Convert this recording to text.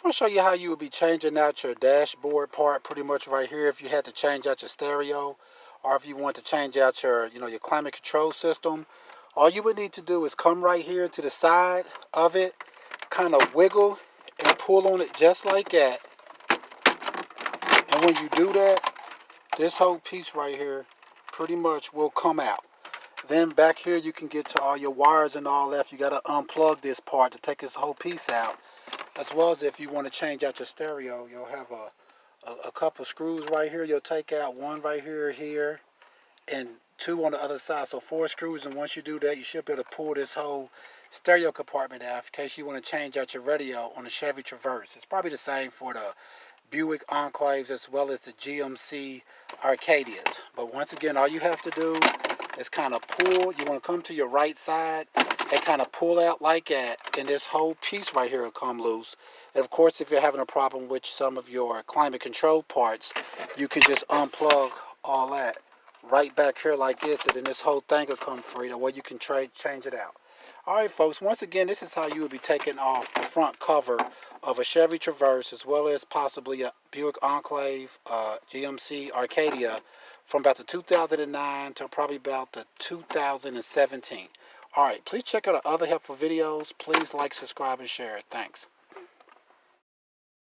want to show you how you would be changing out your dashboard part pretty much right here if you had to change out your stereo, or if you want to change out your, your climate control system. All you would need to do is come right here to the side of it, kind of wiggle and pull on it just like that. And when you do that, this whole piece right here pretty much will come out. Then back here you can get to all your wires and all that. If you got to unplug this part to take this whole piece out. As well as if you want to change out your stereo, you'll have a couple screws right here. You'll take out one right here, and two on the other side. So 4 screws, and once you do that, you should be able to pull this whole stereo compartment out in case you want to change out your radio on the Chevy Traverse. It's probably the same for the Buick Enclaves as well as the GMC Arcadias. But once again, all you have to do is kind of pull. You want to come to your right side and kind of pull out like that, and this whole piece right here will come loose. And of course, if you're having a problem with some of your climate control parts, you can just unplug all that right back here like this, and then this whole thing will come free. That way you can change it out. Alright folks, once again, this is how you would be taking off the front cover of a Chevy Traverse as well as possibly a Buick Enclave, GMC Arcadia from about the 2009 to probably about the 2017. Alright, please check out our other helpful videos. Please like, subscribe, and share. Thanks.